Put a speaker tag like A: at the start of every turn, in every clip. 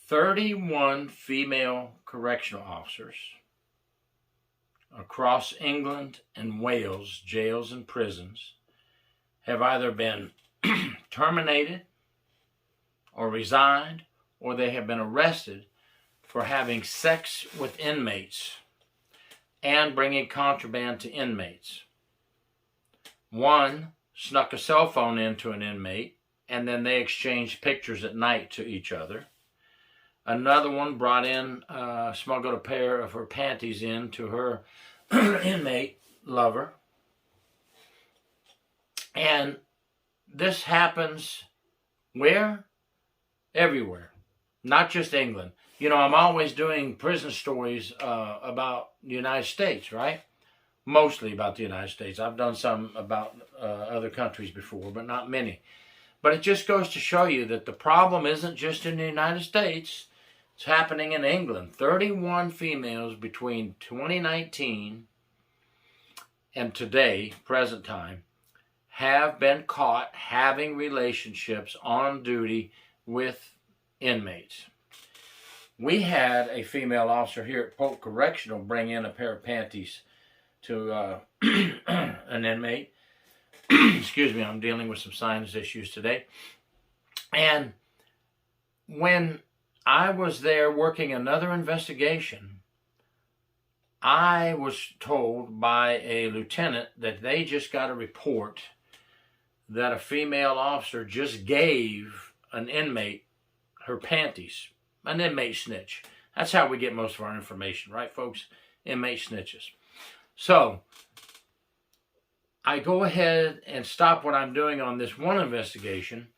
A: 31 female correctional officers across England and Wales, jails and prisons, have either been terminated or resigned, or they have been arrested for having sex with inmates and bringing contraband to inmates. One snuck a cell phone into an inmate, and then they exchanged pictures at night to each other. Another one brought in, smuggled a pair of her panties in to her inmate lover. And this happens where? Everywhere. Not just England. You know, I'm always doing prison stories about the United States, right? Mostly about the United States. I've done some about other countries before, but not many. But it just goes to show you that the problem isn't just in the United States. It's happening in England. 31 females between 2019 and today, present time, have been caught having relationships on duty with inmates. We had a female officer here at Polk Correctional bring in a pair of panties to an inmate. Excuse me, I'm dealing with some sinus issues today. And when I was there working another investigation, I was told by a lieutenant that they just got a report that a female officer just gave an inmate her panties. An inmate snitch. That's how we get most of our information, right, folks? Inmate snitches. So, I go ahead and stop what I'm doing on this one investigation,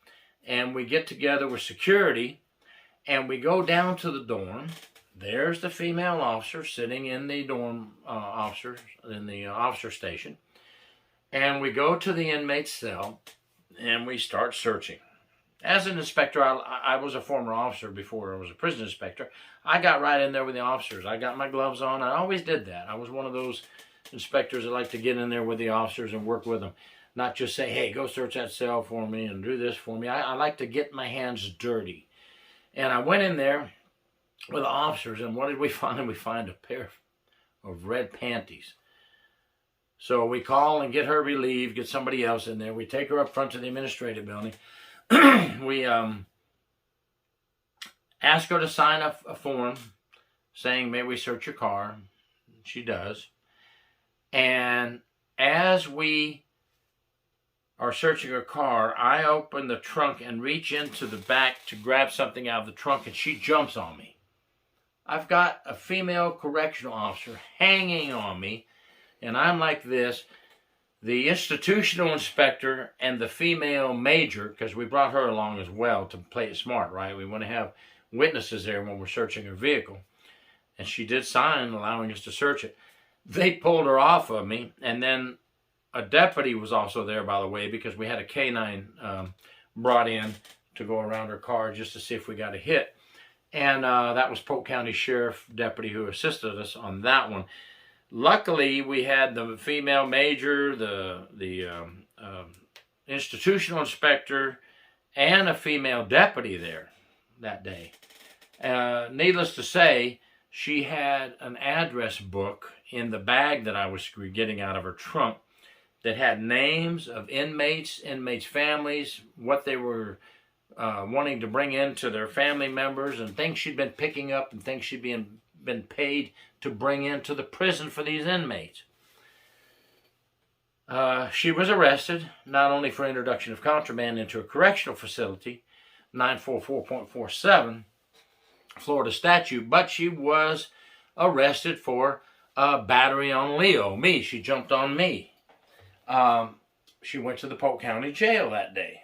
A: and we get together with security, and we go down to the dorm. There's the female officer sitting in the dorm officer station. And we go to the inmate's cell, and we start searching. As an inspector, I was a former officer before I was a prison inspector. I got right in there with the officers. I got my gloves on. I always did that. I was one of those inspectors that like to get in there with the officers and work with them. Not just say, hey, go search that cell for me and do this for me. I like to get my hands dirty. And I went in there with the officers, and what did we find? We find a pair of red panties. So we call and get her relieved, get somebody else in there. We take her up front to the administrative building. We ask her to sign a form saying, may we search your car? She does. And as we are searching her car, I open the trunk and reach into the back to grab something out of the trunk, and she jumps on me. I've got a female correctional officer hanging on me, and I'm like this. The institutional inspector and the female major, because we brought her along as well to play it smart, right? We want to have witnesses there when we're searching her vehicle. And she did sign allowing us to search it. They pulled her off of me, and then a deputy was also there, by the way, because we had a canine brought in to go around her car just to see if we got a hit. And that was Polk County Sheriff deputy who assisted us on that one. Luckily, we had the female major, the institutional inspector, and a female deputy there that day. Needless to say, she had an address book in the bag that I was getting out of her trunk that had names of inmates, families, what they were wanting to bring into their family members, and things she'd been picking up and things she'd been paid to bring into the prison for these inmates. She was arrested, not only for introduction of contraband into a correctional facility, 944.47 Florida statute, but she was arrested for battery on Leo, me. She jumped on me. She went to the Polk County Jail that day.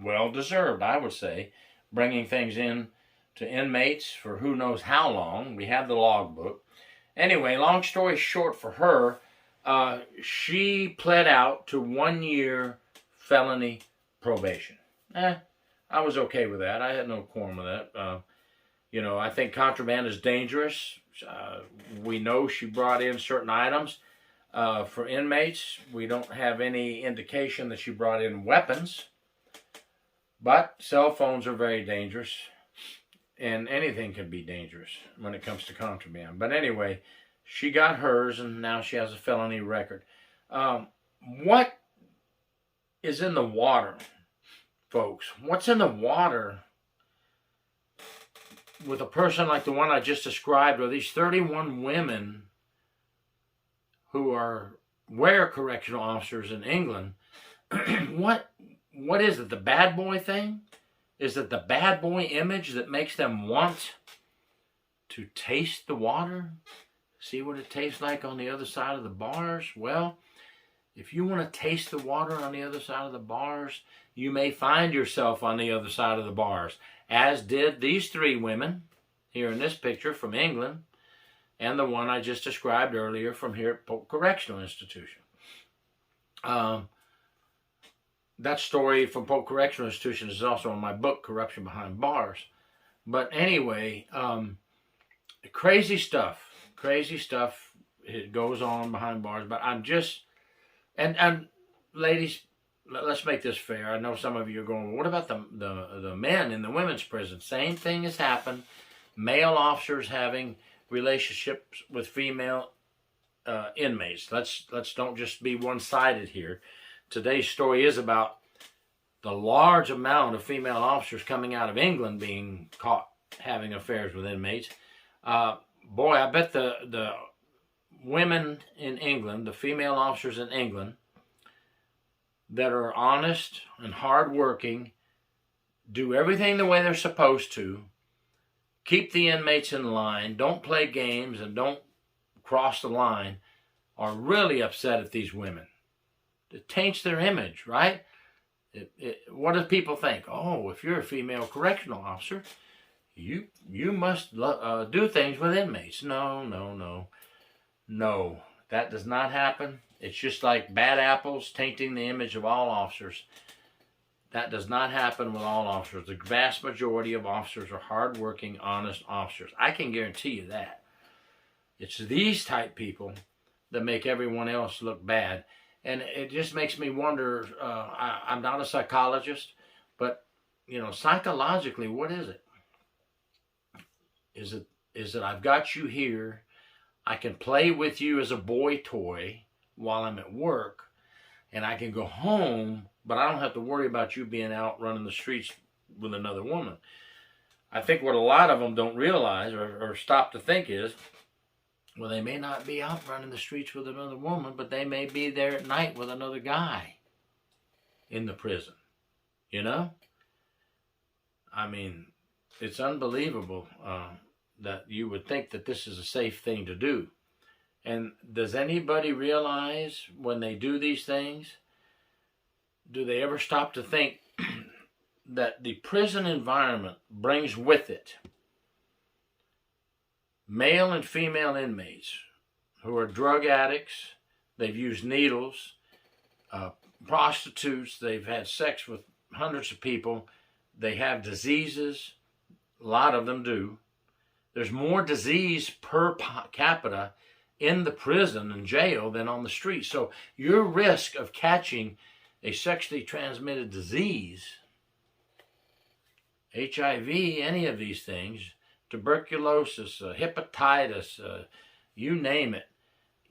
A: Well deserved, I would say, bringing things in to inmates for who knows how long. We have the logbook. Anyway, long story short for her, she pled out to 1 year felony probation. I was okay with that. I had no qualm with that. You know, I think contraband is dangerous. We know she brought in certain items for inmates. We don't have any indication that she brought in weapons. But cell phones are very dangerous. And anything can be dangerous when it comes to contraband. But anyway, she got hers, and now she has a felony record. What is in the water, folks? What's in the water with a person like the one I just described, or these 31 women who were correctional officers in England? What is it? The bad boy thing? Is it the bad boy image that makes them want to taste the water? See what it tastes like on the other side of the bars? Well, if you want to taste the water on the other side of the bars, you may find yourself on the other side of the bars, as did these 3 women here in this picture from England, and the one I just described earlier from here at Polk Correctional Institution. That story from Polk Correctional Institution is also in my book, Corruption Behind Bars. But anyway, crazy stuff. It goes on behind bars. But I'm just, and ladies, let's make this fair. I know some of you are going, well, what about the men in the women's prison? Same thing has happened. Male officers having relationships with female inmates. Let's don't just be one-sided here. Today's story is about the large amount of female officers coming out of England being caught having affairs with inmates. Boy, I bet the women in England, the female officers in England, that are honest and hardworking, do everything the way they're supposed to, keep the inmates in line, don't play games, and don't cross the line, are really upset at these women. It taints their image, right? What do people think? Oh, if you're a female correctional officer, you must do things with inmates. No. That does not happen. It's just like bad apples tainting the image of all officers. That does not happen with all officers. The vast majority of officers are hardworking, honest officers. I can guarantee you that. It's these type people that make everyone else look bad. And it just makes me wonder, I'm not a psychologist, but, psychologically, what is it? Is it I've got you here, I can play with you as a boy toy while I'm at work, and I can go home, but I don't have to worry about you being out running the streets with another woman. I think what a lot of them don't realize or stop to think is, well, they may not be out running the streets with another woman, but they may be there at night with another guy in the prison. I mean, it's unbelievable that you would think that this is a safe thing to do. And does anybody realize when they do these things, do they ever stop to think that the prison environment brings with it male and female inmates who are drug addicts, they've used needles, prostitutes, they've had sex with hundreds of people, they have diseases, a lot of them do. There's more disease per capita in the prison and jail than on the street. So your risk of catching a sexually transmitted disease, HIV, any of these things, tuberculosis, hepatitis, you name it,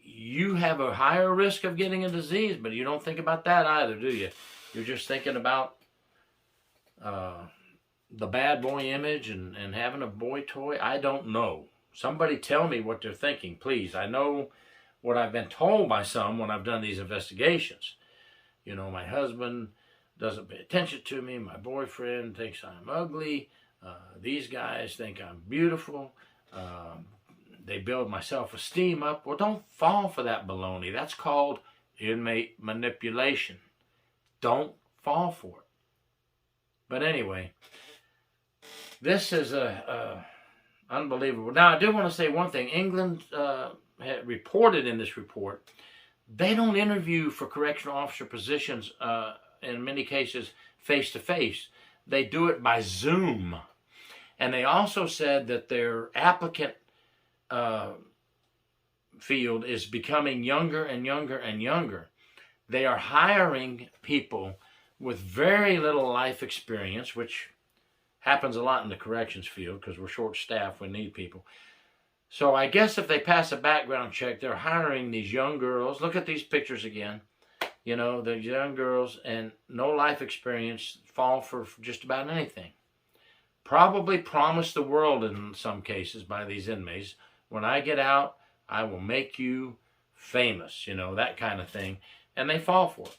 A: you have a higher risk of getting a disease, but you don't think about that either, do you? You're just thinking about the bad boy image and having a boy toy. I don't know. Somebody tell me what they're thinking, please. I know what I've been told by some when I've done these investigations. My husband doesn't pay attention to me. My boyfriend thinks I'm ugly. These guys think I'm beautiful. They build my self-esteem up. Well, don't fall for that baloney. That's called inmate manipulation. Don't fall for it. But anyway, this is unbelievable. Now, I do want to say one thing. England had reported in this report, they don't interview for correctional officer positions, in many cases, face-to-face. They do it by Zoom. And they also said that their applicant field is becoming younger and younger and younger. They are hiring people with very little life experience, which Happens a lot in the corrections field because we're short-staffed. We need people. So I guess if they pass a background check, they're hiring these young girls. Look at these pictures again. You know, the young girls and no life experience fall for just about anything. Probably promised the world in some cases by these inmates. When I get out, I will make you famous, you know, that kind of thing. And they fall for it.